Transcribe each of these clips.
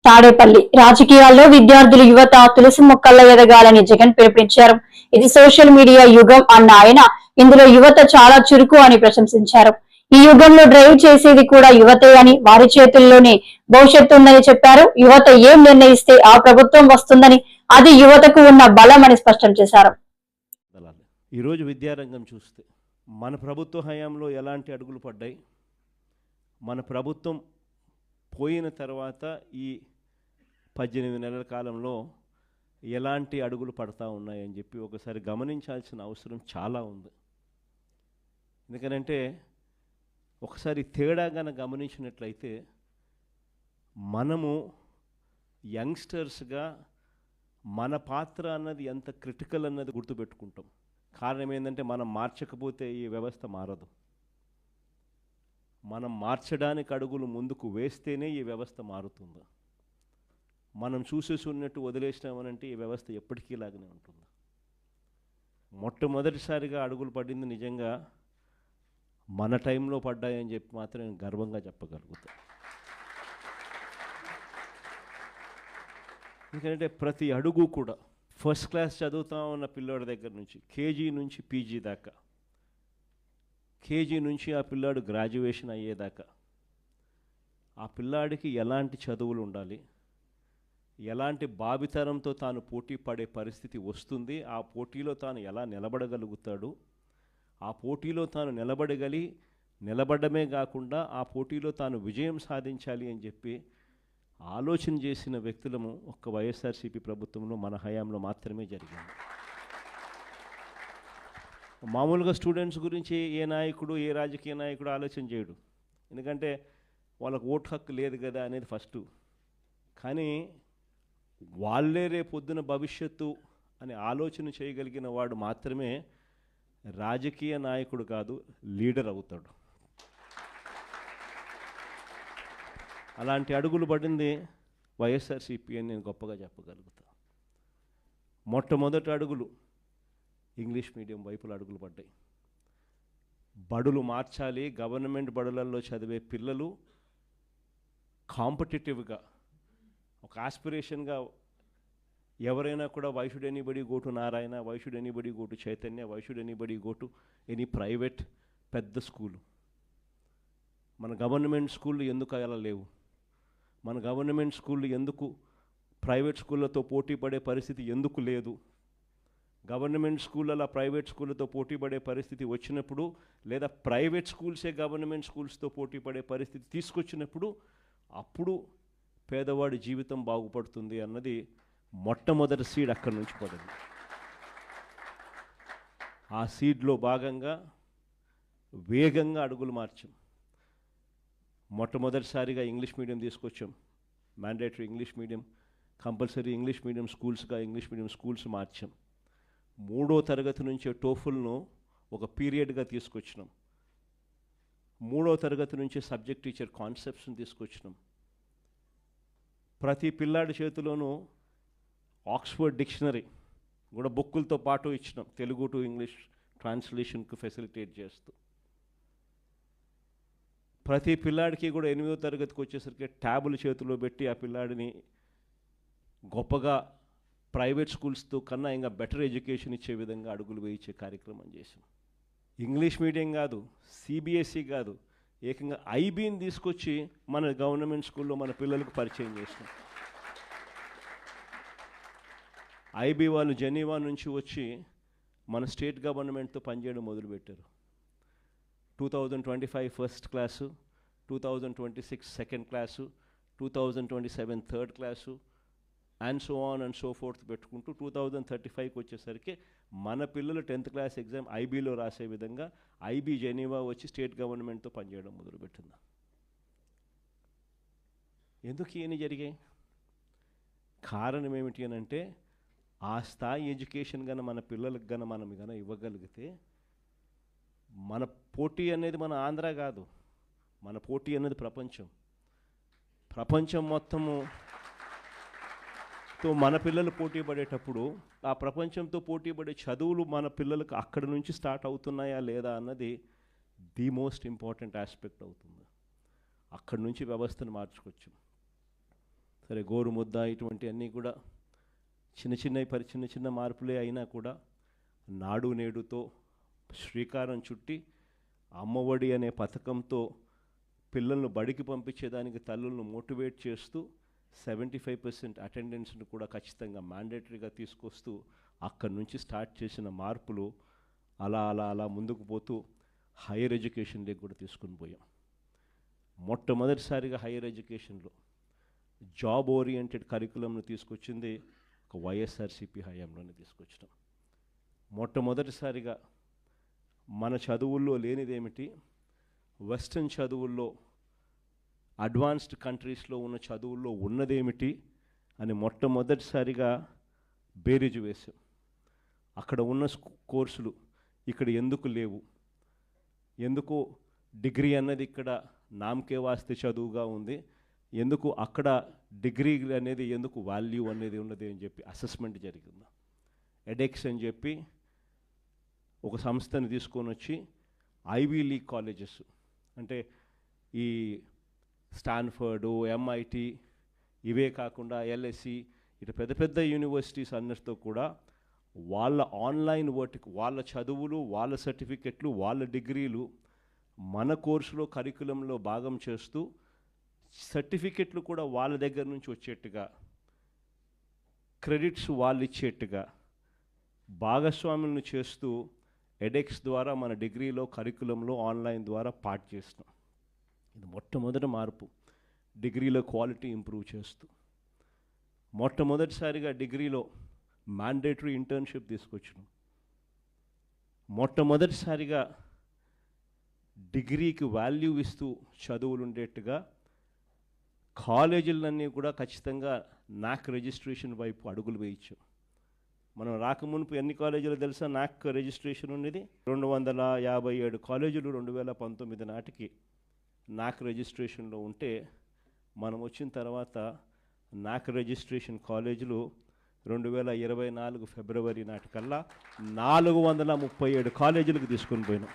తాడేపల్లి రాజకీయాల్లో విద్యార్థులు యువత తులసి మొక్కల్లో ఎదగాలని జగన్ పిలుపునిచ్చారు. ఇది సోషల్ మీడియా యుగం అన్న ఆయన ఇందులో యువత చాలా చురుకు అని ప్రశంసించారు. ఈ యుగంలో డ్రైవ్ చేసేది కూడా యువతే అని, వారి చేతుల్లోనే భవిష్యత్తు ఉందని చెప్పారు. యువత ఏం నిర్ణయిస్తే ఆ ప్రభుత్వం వస్తుందని, అది యువతకు ఉన్న బలం అని స్పష్టం చేశారు. ఈరోజు విద్యారంగం చూస్తే మన ప్రభుత్వ హయాంలో ఎలాంటి అడుగులు పడ్డాయి, మన ప్రభుత్వం పోయిన తర్వాత ఈ 18 నెలల కాలంలో ఎలాంటి అడుగులు పడతా ఉన్నాయని చెప్పి ఒకసారి గమనించాల్సిన అవసరం చాలా ఉంది. ఎందుకనంటే ఒకసారి తేడాగాన గమనించినట్లయితే మనము యంగ్స్టర్స్గా మన పాత్ర అన్నది ఎంత క్రిటికల్ అన్నది గుర్తుపెట్టుకుంటాం. కారణం ఏంటంటే మనం మార్చకపోతే ఈ వ్యవస్థ మారదు. మనం మార్చడానికి అడుగులు ముందుకు వేస్తేనే ఈ వ్యవస్థ మారుతుంది. మనం చూసేసి ఉన్నట్టు వదిలేసినామనంటే ఈ వ్యవస్థ ఎప్పటికీ లాగానే ఉంటుంది. మొట్టమొదటిసారిగా అడుగులు పడింది నిజంగా మన టైంలో పడ్డాయని చెప్పి మాత్రం నేను గర్వంగా చెప్పగలుగుతాను. ఎందుకంటే ప్రతి అడుగు కూడా ఫస్ట్ క్లాస్ చదువుతా ఉన్న పిల్లోడి దగ్గర నుంచి కేజీ నుంచి పీజీ దాకా, కేజీ నుంచి ఆ పిల్లాడు గ్రాడ్యుయేషన్ అయ్యేదాకా ఆ పిల్లాడికి ఎలాంటి చదువులు ఉండాలి, ఎలాంటి భావితరంతో తాను పోటీ పడే పరిస్థితి వస్తుంది, ఆ పోటీలో తాను ఎలా నిలబడగలుగుతాడు, ఆ పోటీలో తాను నిలబడమే కాకుండా ఆ పోటీలో తాను విజయం సాధించాలి అని చెప్పి ఆలోచన చేసిన వ్యక్తులము ఒక్క వైఎస్ఆర్సీపీ ప్రభుత్వంలో మన హయాంలో మాత్రమే జరిగింది. మామూలుగా స్టూడెంట్స్ గురించి ఏ నాయకుడు, ఏ రాజకీయ నాయకుడు ఆలోచన చేయడు. ఎందుకంటే వాళ్ళకు ఓటు హక్కు లేదు కదా అనేది ఫస్ట్. కానీ వాళ్ళే రేపొద్దున భవిష్యత్తు అని ఆలోచన చేయగలిగిన వాడు మాత్రమే రాజకీయ నాయకుడు కాదు, లీడర్ అవుతాడు. అలాంటి అడుగులు పడింది వైఎస్ఆర్సీపీ అని నేను గొప్పగా చెప్పగలుగుతా. మొట్టమొదటి అడుగులు ఇంగ్లీష్ మీడియం వైపుల అడుగులు పడ్డాయి. బడులు మార్చాలి, గవర్నమెంట్ బడులలో చదివే పిల్లలు కాంపిటేటివ్గా ఒక ఆస్పిరేషన్గా ఎవరైనా కూడా why should anybody go to Narayana, why should anybody go to Chaitanya, why should anybody go to any private పెద్ద స్కూలు. మన గవర్నమెంట్ స్కూళ్ళు ఎందుకు అలా లేవు? మన గవర్నమెంట్ స్కూళ్ళు ఎందుకు ప్రైవేట్ స్కూళ్ళతో పోటీ పడే పరిస్థితి ఎందుకు లేదు? గవర్నమెంట్ స్కూళ్ళ ప్రైవేట్ స్కూళ్ళతో పోటీ పడే పరిస్థితి వచ్చినప్పుడు, లేదా ప్రైవేట్ స్కూల్సే గవర్నమెంట్ స్కూల్స్తో పోటీ పడే పరిస్థితి తీసుకొచ్చినప్పుడు అప్పుడు పేదవాడి జీవితం బాగుపడుతుంది అన్నది మొట్టమొదటి సీడ్ అక్కడి నుంచి పడింది. ఆ సీడ్లో భాగంగా వేగంగా అడుగులు మార్చాం. మొట్టమొదటిసారిగా ఇంగ్లీష్ మీడియం తీసుకొచ్చాం. Mandatory English medium, compulsory English medium స్కూల్స్గా ఇంగ్లీష్ మీడియం స్కూల్స్ మార్చాం. 3వ తరగతి నుంచే టోఫుల్ను ఒక పీరియడ్గా తీసుకొచ్చినాం. 3వ తరగతి నుంచే సబ్జెక్ట్ టీచర్ కాన్సెప్ట్స్ని తీసుకొచ్చినాం. ప్రతి పిల్లాడి చేతిలోనూ ఆక్స్ఫర్డ్ డిక్షనరీ కూడా బుక్కులతో పాటు ఇచ్చినాం, తెలుగు టు ఇంగ్లీష్ ట్రాన్స్లేషన్కు ఫెసిలిటేట్ చేస్తూ. ప్రతి పిల్లాడికి కూడా 8వ తరగతికి వచ్చేసరికి ట్యాబులు చేతిలో పెట్టి ఆ పిల్లాడిని గొప్పగా ప్రైవేట్ స్కూల్స్తో కన్నా ఇంకా బెటర్ ఎడ్యుకేషన్ ఇచ్చే విధంగా అడుగులు వేయించే కార్యక్రమం చేసాం. ఇంగ్లీష్ మీడియం కాదు, సిబిఎస్ఈ కాదు, ఏకంగా ఐబీని తీసుకొచ్చి మన గవర్నమెంట్ స్కూల్లో మన పిల్లలకు పరిచయం చేసినాం. ఐబీ వాళ్ళు జెనీవా నుంచి వచ్చి మన స్టేట్ గవర్నమెంట్తో పనిచేయడం మొదలుపెట్టారు. 2025 first class, 2026 second class, 2027 third class and so on and so fourth పెట్టుకుంటూ 2035కి వచ్చేసరికి మన పిల్లలు 10th క్లాస్ ఎగ్జామ్ ఐబీలో రాసే విధంగా ఐబీ జెనీవా వచ్చి స్టేట్ గవర్నమెంట్తో పనిచేయడం మొదలుపెట్టింది. ఎందుకు ఇవన్నీ జరిగాయి? కారణం ఏమిటి అని అంటే, ఆ స్థాయి ఎడ్యుకేషన్ కన్నా మన పిల్లలకు కన్నా మనం కన్నా ఇవ్వగలిగితే, మన పోటీ అనేది మన ఆంధ్ర కాదు, మన పోటీ అనేది ప్రపంచం మొత్తము తో మన పిల్లలు పోటీ పడేటప్పుడు ఆ ప్రపంచంతో పోటీ పడే చదువులు మన పిల్లలకు అక్కడి నుంచి స్టార్ట్ అవుతున్నాయా లేదా అన్నది ది మోస్ట్ ఇంపార్టెంట్ ఆస్పెక్ట్ అవుతుంది. అక్కడి నుంచి వ్యవస్థను మార్చుకోవచ్చు. సరే గోరుముద్ద ఇటువంటివన్నీ కూడా చిన్న చిన్న మార్పులే అయినా కూడా నాడు నేడుతో శ్రీకారం చుట్టి అమ్మఒడి అనే పథకంతో పిల్లలను బడికి పంపించేదానికి తల్లులను మోటివేట్ చేస్తూ 75% అటెండెన్స్ను కూడా ఖచ్చితంగా మ్యాండేటరీగా తీసుకొస్తూ అక్కడి నుంచి స్టార్ట్ చేసిన మార్పులు అలా అలా అలా ముందుకు పోతూ హైయర్ ఎడ్యుకేషన్లోకి కూడా తీసుకుని పోయాం. మొట్టమొదటిసారిగా హైయర్ ఎడ్యుకేషన్లో జాబ్ ఓరియంటెడ్ కరికులంను తీసుకొచ్చింది ఒక వైఎస్ఆర్సీపీ హయాంలోనే తీసుకొచ్చినాం. మొట్టమొదటిసారిగా మన చదువుల్లో లేనిదేమిటి, వెస్ట్రన్ చదువుల్లో అడ్వాన్స్డ్ కంట్రీస్లో ఉన్న చదువుల్లో ఉన్నదేమిటి అని మొట్టమొదటిసారిగా బేరీజు వేశాం. అక్కడ ఉన్న కోర్సులు ఇక్కడ ఎందుకు లేవు, ఎందుకు డిగ్రీ అన్నది ఇక్కడ నామకే వాస్తే చదువుగా ఉంది, ఎందుకు అక్కడ డిగ్రీ అనేది ఎందుకు వాల్యూ అనేది ఉన్నది అని చెప్పి అసెస్మెంట్ జరిగింది. ఎడెక్స్ అని చెప్పి ఒక సంస్థని తీసుకొని వచ్చి ఐవీ లీగ్ కాలేజెస్ అంటే ఈ స్టాన్ఫర్డు, ఎంఐటి ఇవే కాకుండా ఎల్ఎస్సి ఇటు పెద్ద పెద్ద యూనివర్సిటీస్ అన్నిటితో కూడా వాళ్ళ ఆన్లైన్ వర్క్, వాళ్ళ చదువులు, వాళ్ళ సర్టిఫికెట్లు, వాళ్ళ డిగ్రీలు మన కోర్సులో కరికులంలో భాగం చేస్తూ సర్టిఫికెట్లు కూడా వాళ్ళ దగ్గర నుంచి వచ్చేట్టుగా, క్రెడిట్స్ వాళ్ళు ఇచ్చేట్టుగా భాగస్వాములను చేస్తూ ఎడెక్స్ ద్వారా మన డిగ్రీలో కరికులంలో ఆన్లైన్ ద్వారా పార్ట్ చేస్తున్నాం. ఇది మొట్టమొదటి మార్పు. డిగ్రీలో క్వాలిటీ ఇంప్రూవ్ చేస్తూ మొట్టమొదటిసారిగా డిగ్రీలో మ్యాండేటరీ ఇంటర్న్షిప్ తీసుకొచ్చినాం. మొట్టమొదటిసారిగా డిగ్రీకి వాల్యూ ఇస్తూ చదువులు ఉండేట్టుగా కాలేజీలన్నీ కూడా ఖచ్చితంగా నాక్ రిజిస్ట్రేషన్ వైపు అడుగులు వేయించాం. మనం రాకమునుపు ఎన్ని కాలేజీలు తెలుసా నాక్ రిజిస్ట్రేషన్ ఉండేది? 257 కాలేజీలు 2019 నాటికి నాక్ రిజిస్ట్రేషన్లో ఉంటే, మనం వచ్చిన తర్వాత నాక్ రిజిస్ట్రేషన్ కాలేజీలు 2024 ఫిబ్రవరి నాటికల్లా 437 కాలేజీలకు తీసుకొని పోయినాం.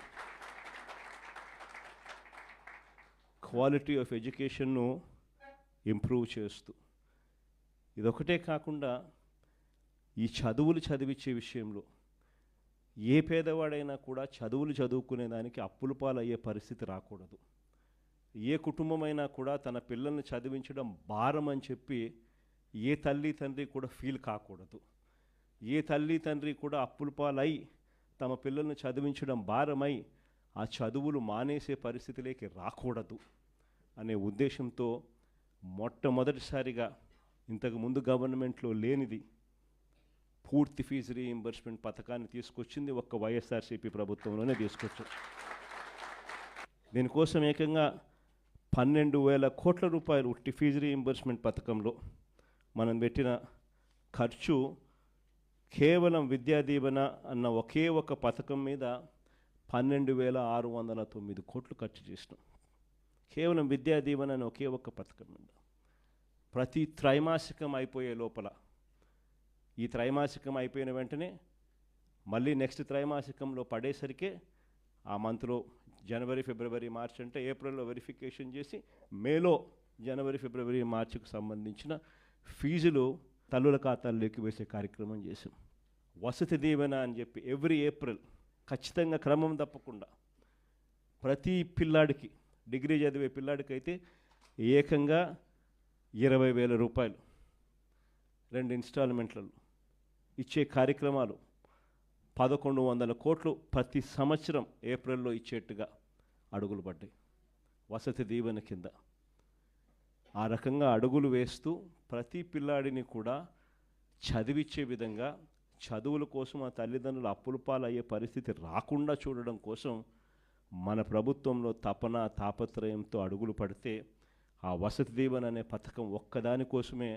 క్వాలిటీ ఆఫ్ ఎడ్యుకేషన్ను ఇంప్రూవ్ చేస్తూ, ఇదొకటే కాకుండా ఈ చదువులు చదివించే విషయంలో ఏ పేదవాడైనా కూడా చదువులు చదువుకునే దానికి అప్పుల పాలయ్యే పరిస్థితి రాకూడదు. ఏ కుటుంబమైనా కూడా తన పిల్లల్ని చదివించడం భారం అని చెప్పి ఏ తల్లి తండ్రి కూడా ఫీల్ కాకూడదు. ఏ తల్లి తండ్రి కూడా అప్పుల పాలై తమ పిల్లల్ని చదివించడం భారమై ఆ చదువులు మానేసే పరిస్థితిలోకి రాకూడదు అనే ఉద్దేశంతో మొట్టమొదటిసారిగా ఇంతకుముందు గవర్నమెంట్లో లేనిది పూర్తి ఫీజు రీయింబర్స్మెంట్ పథకాన్ని తీసుకొచ్చింది ఒక్క వైఎస్ఆర్సీపీ ప్రభుత్వంలోనే తీసుకొచ్చాం. దీనికోసం ఏకంగా 12,000 కోట్ల రూపాయలు ఉట్టి ఫీజు రీయింబర్స్మెంట్ పథకంలో మనం పెట్టిన ఖర్చు కేవలం విద్యా దీవెన అన్న ఒకే ఒక పథకం మీద 12,609 కోట్లు ఖర్చు చేసినాం. కేవలం విద్యా దీవెన అని ఒకే ఒక పథకం మీద. ప్రతి త్రైమాసికం అయిపోయే లోపల, ఈ త్రైమాసికం అయిపోయిన వెంటనే మళ్ళీ నెక్స్ట్ త్రైమాసికంలో పడేసరికే ఆ మంత్లో జనవరి, ఫిబ్రవరి, మార్చ్ అంటే ఏప్రిల్లో వెరిఫికేషన్ చేసి మేలో జనవరి, ఫిబ్రవరి, మార్చికి సంబంధించిన ఫీజులు తల్లుల ఖాతాల్లోకి వేసే కార్యక్రమం చేసాం. వసతి దీవెన అని చెప్పి ఎవ్రీ ఏప్రిల్ ఖచ్చితంగా క్రమం తప్పకుండా ప్రతి పిల్లాడికి, డిగ్రీ చదివే పిల్లాడికి అయితే ఏకంగా 20,000 రూపాయలు 2 ఇన్స్టాల్మెంట్లలో ఇచ్చే కార్యక్రమాలు 1,100 కోట్లు ప్రతి సంవత్సరం ఏప్రిల్లో ఇచ్చేట్టుగా అడుగులు పడ్డాయి వసతి దీవెన కింద. ఆ రకంగా అడుగులు వేస్తూ ప్రతి పిల్లాడిని కూడా చదివించే విధంగా, చదువుల కోసం ఆ తల్లిదండ్రులు అప్పుల పాలయ్యే పరిస్థితి రాకుండా చూడడం కోసం మన ప్రభుత్వంలో తపన తాపత్రయంతో అడుగులు పడితే ఆ వసతి దీవెన అనే పథకం ఒక్కదాని కోసమే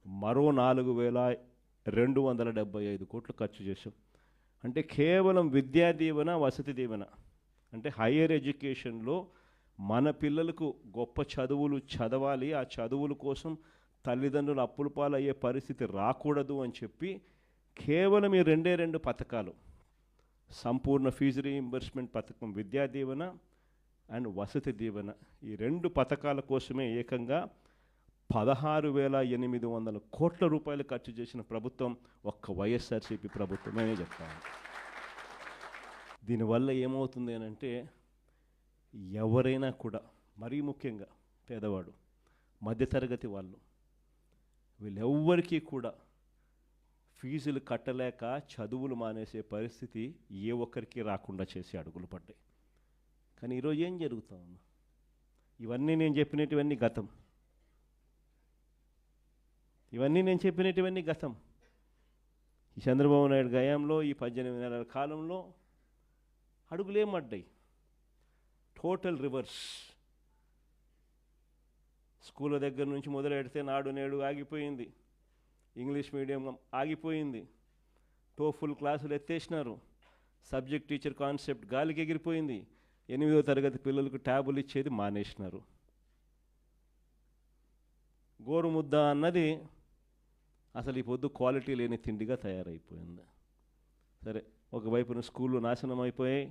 మరో 4,275 కోట్లు ఖర్చు చేశాం. అంటే కేవలం విద్యా దీవెన, వసతి దీవెన అంటే హయ్యర్ ఎడ్యుకేషన్లో మన పిల్లలకు గొప్ప చదువులు చదవాలి, ఆ చదువుల కోసం తల్లిదండ్రులు అప్పుల పాలయ్యే పరిస్థితి రాకూడదు అని చెప్పి కేవలం ఈ 2 పథకాలు, సంపూర్ణ ఫీజు రీయింబర్స్మెంట్ పథకం విద్యా దీవెన అండ్ వసతి దీవెన, ఈ 2 పథకాల కోసమే ఏకంగా 16,800 కోట్ల రూపాయలు ఖర్చు చేసిన ప్రభుత్వం ఒక్క వైఎస్ఆర్సీపీ ప్రభుత్వమే చెప్తాను. దీనివల్ల ఏమవుతుంది అని అంటే, ఎవరైనా కూడా, మరీ ముఖ్యంగా పేదవాడు, మధ్యతరగతి వాళ్ళు, వీళ్ళెవ్వరికీ కూడా ఫీజులు కట్టలేక చదువులు మానేసే పరిస్థితి ఏ ఒక్కరికి రాకుండా చేసి అడుగులు పడ్డాయి. కానీ ఈరోజు ఏం జరుగుతా ఉంది? ఇవన్నీ నేను చెప్పినటువన్నీ గతం. ఈ చంద్రబాబు నాయుడు గయాంలో, ఈ 18 నెలల కాలంలో అడుగులేమడ్డాయి. Total reverse. స్కూళ్ళ దగ్గర నుంచి మొదలెడితే నాడు నేడు ఆగిపోయింది, ఇంగ్లీష్ మీడియం ఆగిపోయింది, టోఫుల్ క్లాసులు ఎత్తేసినారు, సబ్జెక్ట్ టీచర్ కాన్సెప్ట్ గాలికి ఎగిరిపోయింది, 8వ తరగతి పిల్లలకు ట్యాబులు ఇచ్చేది మానేసినారు. గోరుముద్ద అన్నది అసలు ఈ పొద్దు క్వాలిటీ లేని తిండిగా తయారైపోయింది. సరే, ఒకవైపున స్కూళ్ళు నాశనం అయిపోయాయి,